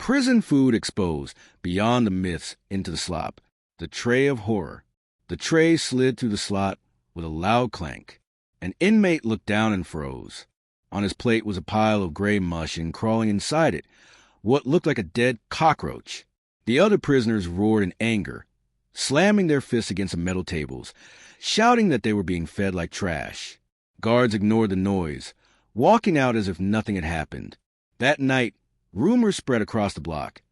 Prison food exposed beyond the myths into the slop. The tray of horror. The tray slid through the slot with a loud clank. An inmate looked down and froze. On his plate was a pile of gray mush, and crawling inside it, what looked like a dead cockroach. The other prisoners roared in anger, slamming their fists against the metal tables, shouting that they were being fed like trash. Guards ignored the noise, walking out as if nothing had happened. That night, rumors spread across the block.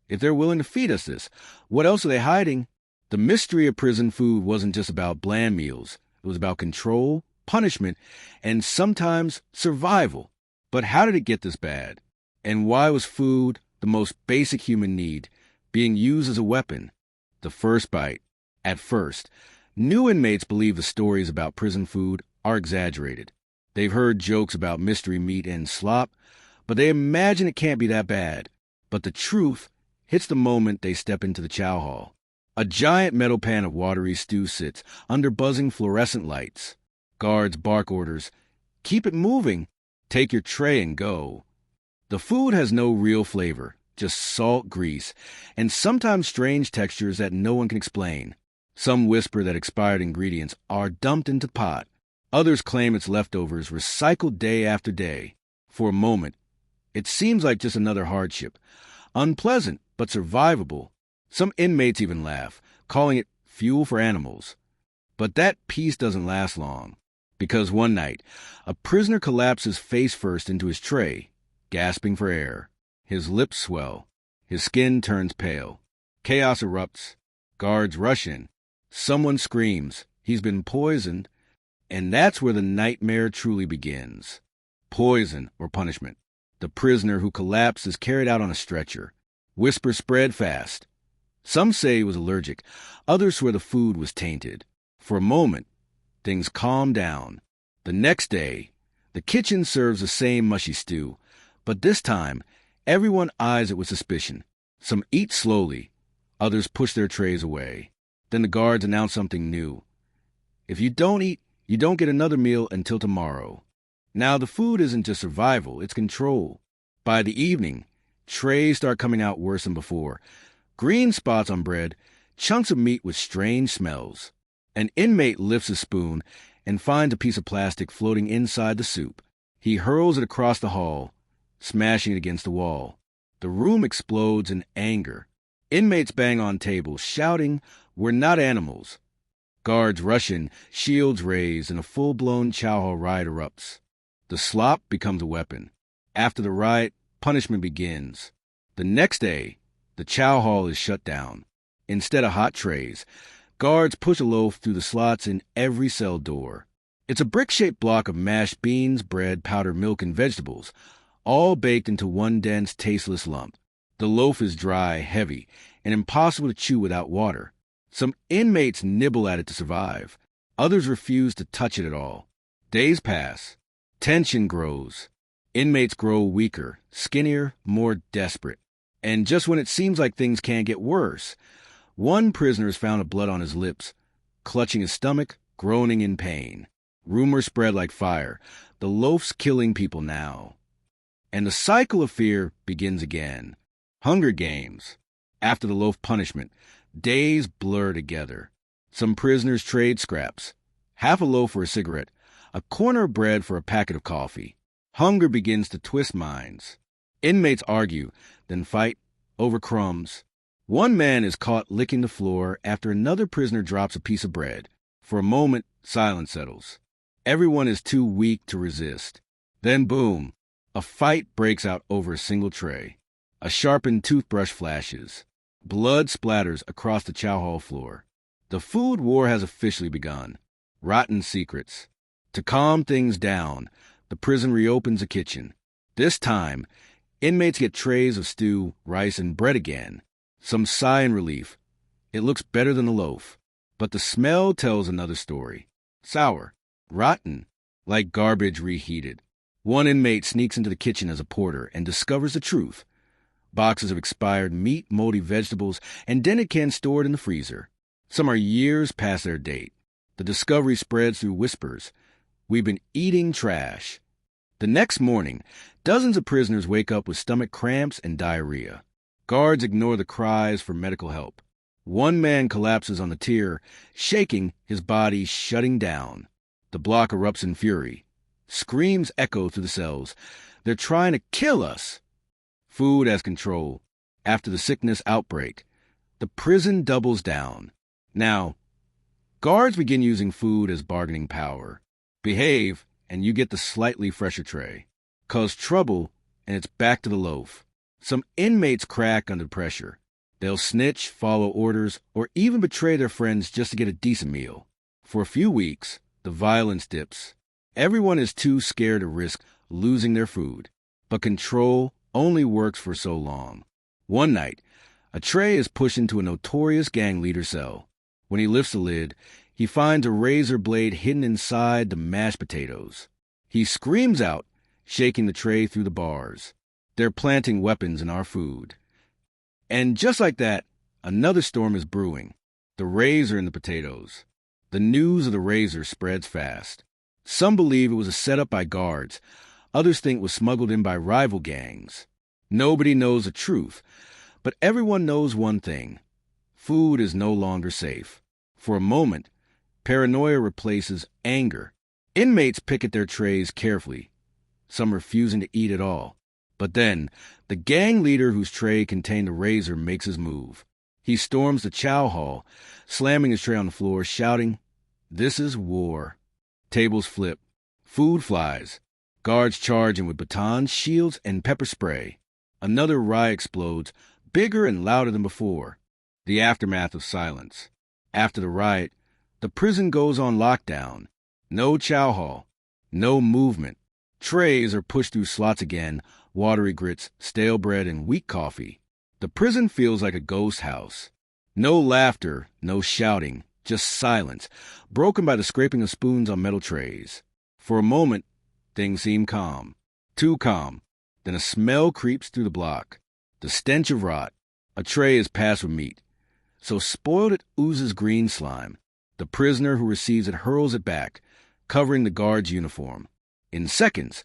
If they're willing to feed us this, what else are they hiding? The mystery of prison food wasn't just about bland meals. It was about control, punishment, and sometimes survival. But how did it get this bad? And why was food, the most basic human need, being used as a weapon? The first bite. At first, new inmates believe the stories about prison food are exaggerated. They've heard jokes about mystery meat and slop, but they imagine it can't be that bad. But the truth hits the moment they step into the chow hall. A giant metal pan of watery stew sits under buzzing fluorescent lights. Guards bark orders, "Keep it moving. Take your tray and go." The food has no real flavor, just salt, grease, and sometimes strange textures that no one can explain. Some whisper that expired ingredients are dumped into the pot. Others claim it's leftovers recycled day after day. For a moment, it seems like just another hardship. Unpleasant, but survivable. Some inmates even laugh, calling it fuel for animals. But that peace doesn't last long, because one night, a prisoner collapses face first into his tray, gasping for air. His lips swell. His skin turns pale. Chaos erupts. Guards rush in. Someone screams, "He's been poisoned." And that's where the nightmare truly begins. Poison or punishment. The prisoner who collapsed is carried out on a stretcher. Whispers spread fast. Some say he was allergic. Others swear the food was tainted. For a moment, things calm down. The next day, the kitchen serves the same mushy stew, but this time, everyone eyes it with suspicion. Some eat slowly. Others push their trays away. Then the guards announce something new. If you don't eat, you don't get another meal until tomorrow. Now, the food isn't just survival, it's control. By the evening, trays start coming out worse than before. Green spots on bread, chunks of meat with strange smells. An inmate lifts a spoon and finds a piece of plastic floating inside the soup. He hurls it across the hall, smashing it against the wall. The room explodes in anger. Inmates bang on tables, shouting, "We're not animals." Guards rush in, shields raised, and a full-blown chow hall riot erupts. The slop becomes a weapon. After the riot, punishment begins. The next day, the chow hall is shut down. Instead of hot trays, guards push a loaf through the slots in every cell door. It's a brick-shaped block of mashed beans, bread, powdered milk, and vegetables, all baked into one dense, tasteless lump. The loaf is dry, heavy, and impossible to chew without water. Some inmates nibble at it to survive. Others refuse to touch it at all. Days pass. Tension grows. Inmates grow weaker, skinnier, more desperate. And just when it seems like things can't get worse, one prisoner is found with blood on his lips, clutching his stomach, groaning in pain. Rumors spread like fire. The loaf's killing people now. And the cycle of fear begins again. Hunger Games. After the loaf punishment, days blur together. Some prisoners trade scraps. Half a loaf for a cigarette, a corner of bread for a packet of coffee. Hunger begins to twist minds. Inmates argue, then fight over crumbs. One man is caught licking the floor after another prisoner drops a piece of bread. For a moment, silence settles. Everyone is too weak to resist. Then boom, a fight breaks out over a single tray. A sharpened toothbrush flashes. Blood splatters across the chow hall floor. The food war has officially begun. Rotten secrets. To calm things down, the prison reopens a kitchen. This time, inmates get trays of stew, rice, and bread again. Some sigh in relief. It looks better than the loaf. But the smell tells another story. Sour. Rotten. Like garbage reheated. One inmate sneaks into the kitchen as a porter and discovers the truth. Boxes of expired meat, moldy vegetables, and dented cans stored in the freezer. Some are years past their date. The discovery spreads through whispers. We've been eating trash. The next morning, dozens of prisoners wake up with stomach cramps and diarrhea. Guards ignore the cries for medical help. One man collapses on the tier, shaking, his body shutting down. The block erupts in fury. Screams echo through the cells. They're trying to kill us. Food has control. After the sickness outbreak, the prison doubles down. Now, guards begin using food as bargaining power. Behave, and you get the slightly fresher tray. Cause trouble, and it's back to the loaf. Some inmates crack under pressure. They'll snitch, follow orders, or even betray their friends just to get a decent meal. For a few weeks, the violence dips. Everyone is too scared to risk losing their food. But control only works for so long. One night, a tray is pushed into a notorious gang leader's cell. When he lifts the lid, he finds a razor blade hidden inside the mashed potatoes. He screams out, shaking the tray through the bars. They're planting weapons in our food. And just like that, another storm is brewing. The razor in the potatoes. The news of the razor spreads fast. Some believe it was a setup by guards. Others think it was smuggled in by rival gangs. Nobody knows the truth, but everyone knows one thing. Food is no longer safe. For a moment, paranoia replaces anger. Inmates pick at their trays carefully, some refusing to eat at all. But then, the gang leader whose tray contained the razor makes his move. He storms the chow hall, slamming his tray on the floor, shouting, "This is war." Tables flip. Food flies. Guards charge in with batons, shields, and pepper spray. Another riot explodes, bigger and louder than before. The aftermath of silence. After the riot, the prison goes on lockdown. No chow hall. No movement. Trays are pushed through slots again, watery grits, stale bread, and weak coffee. The prison feels like a ghost house. No laughter, no shouting, just silence, broken by the scraping of spoons on metal trays. For a moment, things seem calm. Too calm. Then a smell creeps through the block. The stench of rot. A tray is passed with meat. So spoiled it oozes green slime. The prisoner who receives it hurls it back, covering the guard's uniform. In seconds,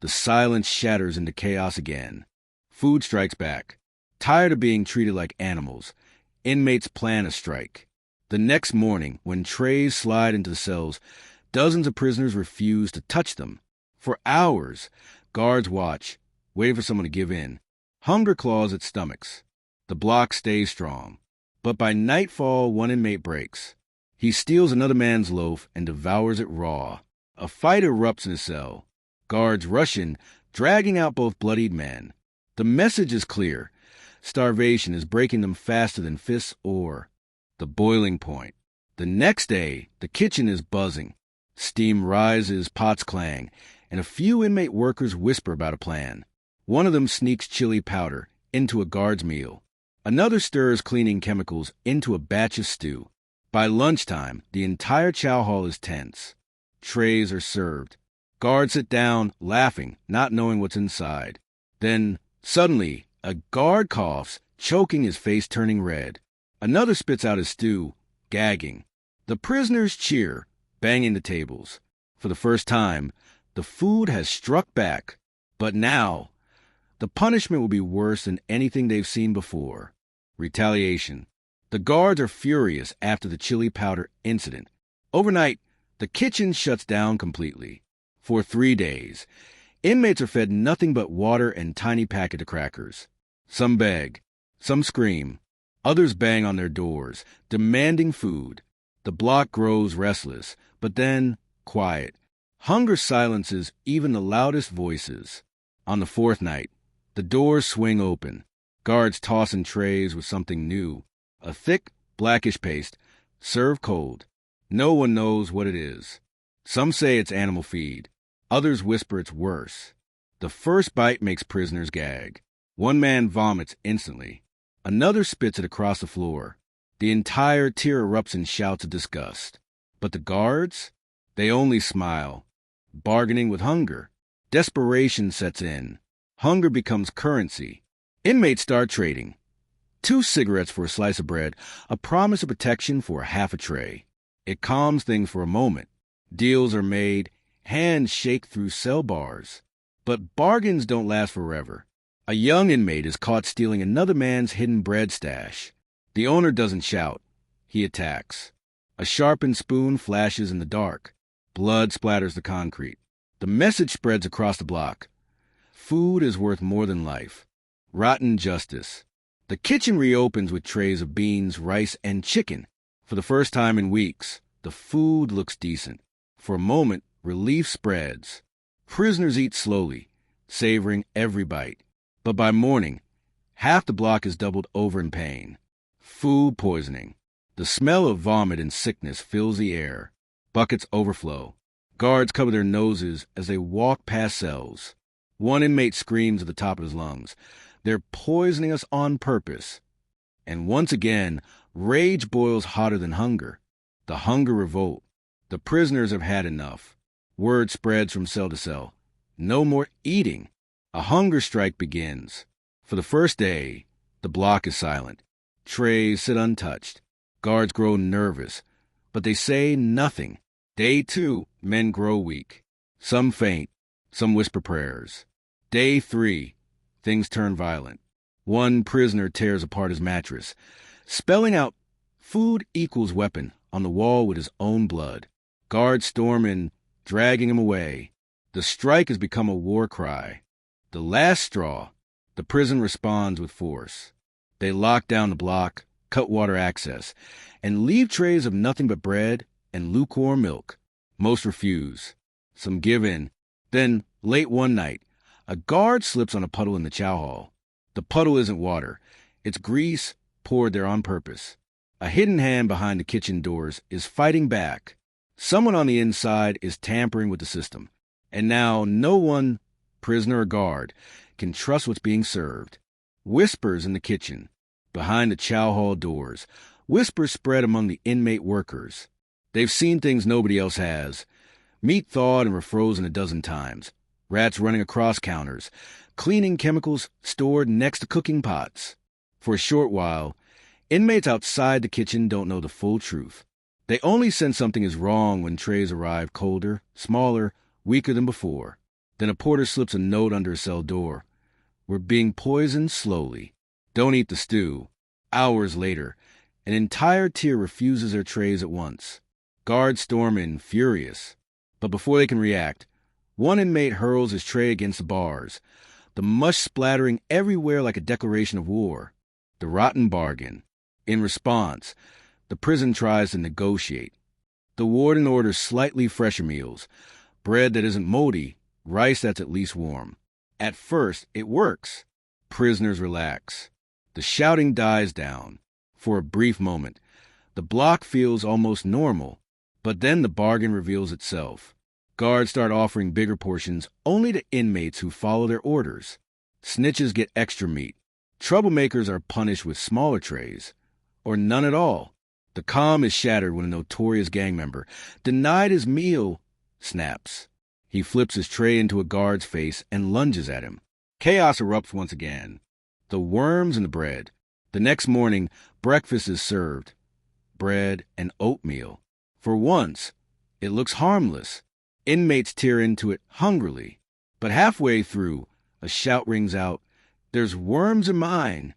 the silence shatters into chaos again. Food strikes back. Tired of being treated like animals, inmates plan a strike. The next morning, when trays slide into the cells, dozens of prisoners refuse to touch them. For hours, guards watch, waiting for someone to give in. Hunger claws at stomachs. The block stays strong. But by nightfall, one inmate breaks. He steals another man's loaf and devours it raw. A fight erupts in his cell. Guards rush in, dragging out both bloodied men. The message is clear. Starvation is breaking them faster than fists or the boiling point. The next day, the kitchen is buzzing. Steam rises, pots clang, and a few inmate workers whisper about a plan. One of them sneaks chili powder into a guard's meal. Another stirs cleaning chemicals into a batch of stew. By lunchtime, the entire chow hall is tense. Trays are served. Guards sit down, laughing, not knowing what's inside. Then, suddenly, a guard coughs, choking, his face turning red. Another spits out his stew, gagging. The prisoners cheer, banging the tables. For the first time, the food has struck back. But now, the punishment will be worse than anything they've seen before. Retaliation. The guards are furious after the chili powder incident. Overnight, the kitchen shuts down completely. For 3 days, inmates are fed nothing but water and tiny packet of crackers. Some beg, some scream, others bang on their doors, demanding food. The block grows restless, but then quiet. Hunger silences even the loudest voices. On the 4th night, the doors swing open. Guards toss in trays with something new. A thick, blackish paste, served cold. No one knows what it is. Some say it's animal feed. Others whisper it's worse. The first bite makes prisoners gag. One man vomits instantly. Another spits it across the floor. The entire tier erupts in shouts of disgust. But the guards? They only smile. Bargaining with hunger. Desperation sets in. Hunger becomes currency. Inmates start trading. 2 cigarettes for a slice of bread, a promise of protection for half a tray. It calms things for a moment. Deals are made, hands shake through cell bars. But bargains don't last forever. A young inmate is caught stealing another man's hidden bread stash. The owner doesn't shout. He attacks. A sharpened spoon flashes in the dark. Blood splatters the concrete. The message spreads across the block. Food is worth more than life. Rotten justice. The kitchen reopens with trays of beans, rice, and chicken. For the first time in weeks, the food looks decent. For a moment, relief spreads. Prisoners eat slowly, savoring every bite. But by morning, half the block is doubled over in pain. Food poisoning. The smell of vomit and sickness fills the air. Buckets overflow. Guards cover their noses as they walk past cells. One inmate screams at the top of his lungs, "They're poisoning us on purpose." And once again, rage boils hotter than hunger. The hunger revolt. The prisoners have had enough. Word spreads from cell to cell. No more eating. A hunger strike begins. For the first day, the block is silent. Trays sit untouched. Guards grow nervous, but they say nothing. Day 2, men grow weak. Some faint, some whisper prayers. Day 3, things turn violent. One prisoner tears apart his mattress, spelling out "food equals weapon" on the wall with his own blood. Guards storm in, dragging him away. The strike has become a war cry. The last straw, the prison responds with force. They lock down the block, cut water access, and leave trays of nothing but bread and lukewarm milk. Most refuse. Some give in. Then, late one night, a guard slips on a puddle in the chow hall. The puddle isn't water. It's grease poured there on purpose. A hidden hand behind the kitchen doors is fighting back. Someone on the inside is tampering with the system. And now no one, prisoner or guard, can trust what's being served. Whispers in the kitchen, behind the chow hall doors. Whispers spread among the inmate workers. They've seen things nobody else has. Meat thawed and refrozen a dozen times. Rats running across counters. Cleaning chemicals stored next to cooking pots. For a short while, inmates outside the kitchen don't know the full truth. They only sense something is wrong when trays arrive colder, smaller, weaker than before. Then a porter slips a note under a cell door. "We're being poisoned slowly. Don't eat the stew." Hours later, an entire tier refuses their trays at once. Guards storm in, furious. But before they can react, one inmate hurls his tray against the bars, the mush splattering everywhere like a declaration of war. The rotten bargain. In response, the prison tries to negotiate. The warden orders slightly fresher meals, bread that isn't moldy, rice that's at least warm. At first, it works. Prisoners relax. The shouting dies down. For a brief moment, the block feels almost normal, but then the bargain reveals itself. Guards start offering bigger portions only to inmates who follow their orders. Snitches get extra meat. Troublemakers are punished with smaller trays, or none at all. The calm is shattered when a notorious gang member, denied his meal, snaps. He flips his tray into a guard's face and lunges at him. Chaos erupts once again. The worms in the bread. The next morning, breakfast is served. Bread and oatmeal. For once, it looks harmless. Inmates tear into it hungrily. But halfway through, a shout rings out, "There's worms in mine!"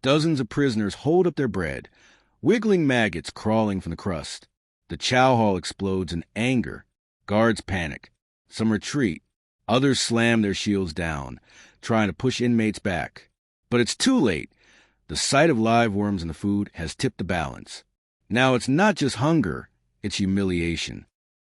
Dozens of prisoners hold up their bread, wiggling maggots crawling from the crust. The chow hall explodes in anger. Guards panic. Some retreat. Others slam their shields down, trying to push inmates back. But it's too late. The sight of live worms in the food has tipped the balance. Now it's not just hunger, it's humiliation.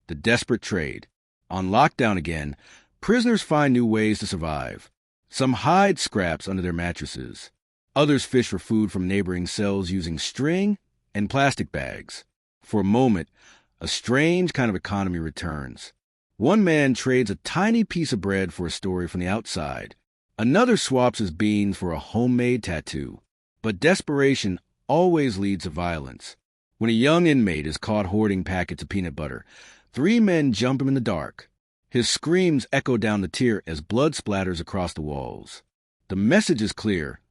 The desperate trade. On lockdown again, prisoners find new ways to survive. Some hide scraps under their mattresses. Others fish for food from neighboring cells using string and plastic bags. For a moment, a strange kind of economy returns. One man trades a tiny piece of bread for a story from the outside. Another swaps his beans for a homemade tattoo. But desperation always leads to violence. When a young inmate is caught hoarding packets of peanut butter, 3 men jump him in the dark. His screams echo down the tier as blood splatters across the walls. The message is clear.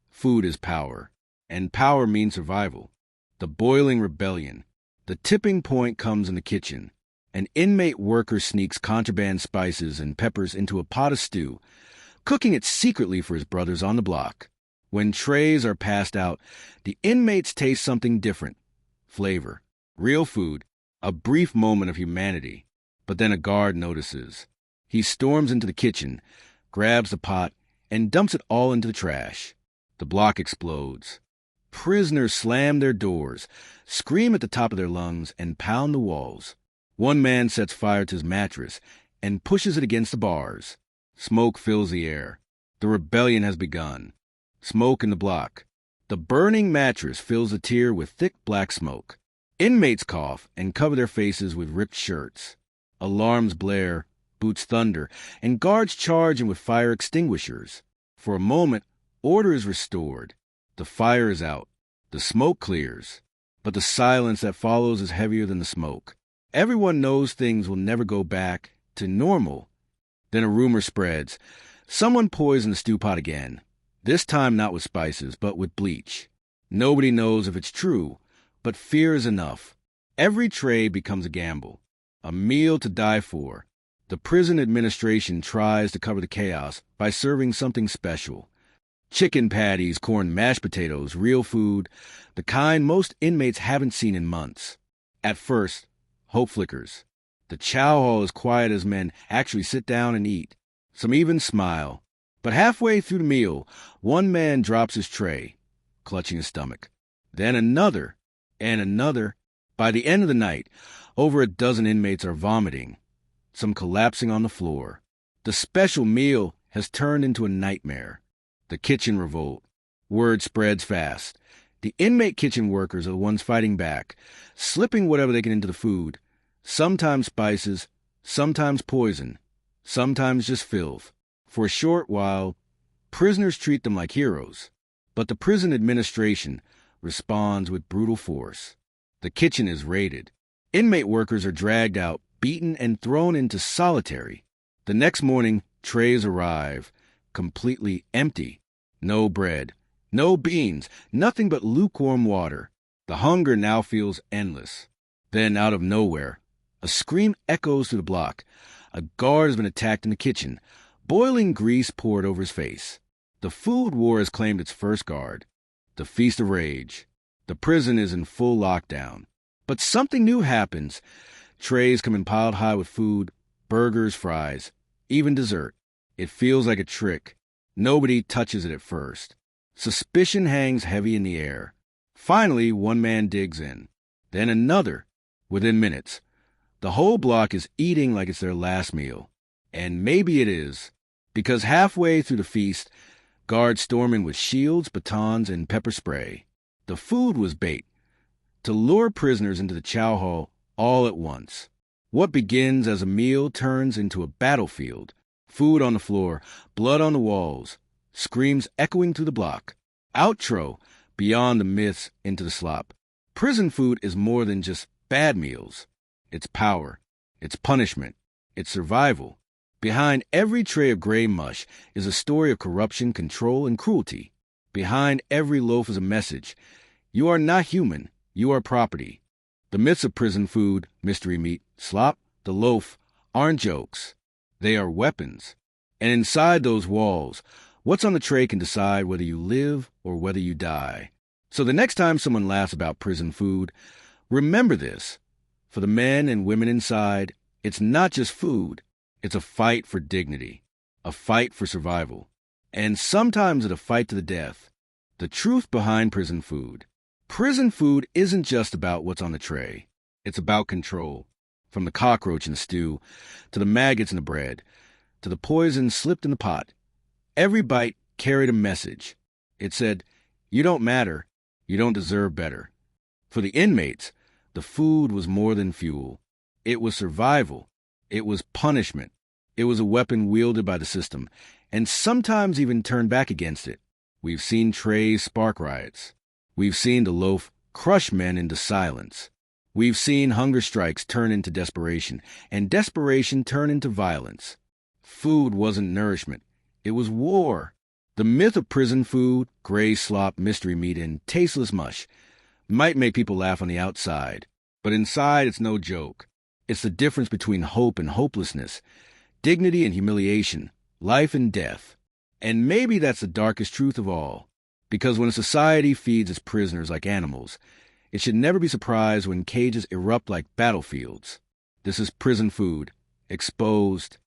Food is power, and power means survival. The boiling rebellion. The tipping point comes in the kitchen. An inmate worker sneaks contraband spices and peppers into a pot of stew, cooking it secretly for his brothers on the block. When trays are passed out, the inmates taste something different. Flavor, real food, a brief moment of humanity. But then a guard notices. He storms into the kitchen, grabs the pot, and dumps it all into the trash. The block explodes. Prisoners slam their doors, scream at the top of their lungs, and pound the walls. One man sets fire to his mattress and pushes it against the bars. Smoke fills the air. The rebellion has begun. Smoke in the block. The burning mattress fills the tier with thick black smoke. Inmates cough and cover their faces with ripped shirts. Alarms blare, boots thunder, and guards charge in with fire extinguishers. For a moment, order is restored. The fire is out. The smoke clears. But the silence that follows is heavier than the smoke. Everyone knows things will never go back to normal. Then a rumor spreads. Someone poisoned the stew pot again. This time not with spices, but with bleach. Nobody knows if it's true, but fear is enough. Every tray becomes a gamble, a meal to die for. The prison administration tries to cover the chaos by serving something special. Chicken patties, corn mashed potatoes, real food, the kind most inmates haven't seen in months. At first, hope flickers. The chow hall is quiet as men actually sit down and eat. Some even smile. But halfway through the meal, one man drops his tray, clutching his stomach. Then another, and another. By the end of the night, over a dozen inmates are vomiting, some collapsing on the floor. The special meal has turned into a nightmare. The kitchen revolt. Word spreads fast. The inmate kitchen workers are the ones fighting back, slipping whatever they get into the food. Sometimes spices, sometimes poison, sometimes just filth. For a short while, prisoners treat them like heroes. But the prison administration responds with brutal force. The kitchen is raided. Inmate workers are dragged out, beaten, and thrown into solitary. The next morning, trays arrive, completely empty. No bread, no beans, nothing but lukewarm water. The hunger now feels endless. Then, out of nowhere, a scream echoes through the block. A guard has been attacked in the kitchen, boiling grease poured over his face. The food war has claimed its first guard. The feast of rage. The prison is in full lockdown. But something new happens. Trays come in piled high with food, burgers, fries, even dessert. It feels like a trick. Nobody touches it at first. Suspicion hangs heavy in the air. Finally, one man digs in. Then another. Within minutes, the whole block is eating like it's their last meal. And maybe it is, because halfway through the feast, guards storm in with shields, batons, and pepper spray. The food was bait, to lure prisoners into the chow hall all at once. What begins as a meal turns into a battlefield. Food on the floor, blood on the walls, screams echoing through the block. Outro, beyond the myths into the slop. Prison food is more than just bad meals. It's power, it's punishment, it's survival. Behind every tray of gray mush is a story of corruption, control, and cruelty. Behind every loaf is a message. You are not human, you are property. The myths of prison food, mystery meat, slop, the loaf, aren't jokes. They are weapons. And inside those walls, what's on the tray can decide whether you live or whether you die. So the next time someone laughs about prison food, remember this. For the men and women inside, it's not just food. It's a fight for dignity, a fight for survival, and sometimes it's a fight to the death. The truth behind prison food. Prison food isn't just about what's on the tray. It's about control. From the cockroach in the stew, to the maggots in the bread, to the poison slipped in the pot. Every bite carried a message. It said, you don't matter, you don't deserve better. For the inmates, the food was more than fuel. It was survival. It was punishment. It was a weapon wielded by the system, and sometimes even turned back against it. We've seen trays spark riots. We've seen the loaf crush men into silence. We've seen hunger strikes turn into desperation, and desperation turn into violence. Food wasn't nourishment. It was war. The myth of prison food, gray slop, mystery meat, and tasteless mush might make people laugh on the outside, but inside it's no joke. It's the difference between hope and hopelessness, dignity and humiliation, life and death. And maybe that's the darkest truth of all, because when a society feeds its prisoners like animals, it should never be surprised when cages erupt like battlefields. This is prison food, exposed,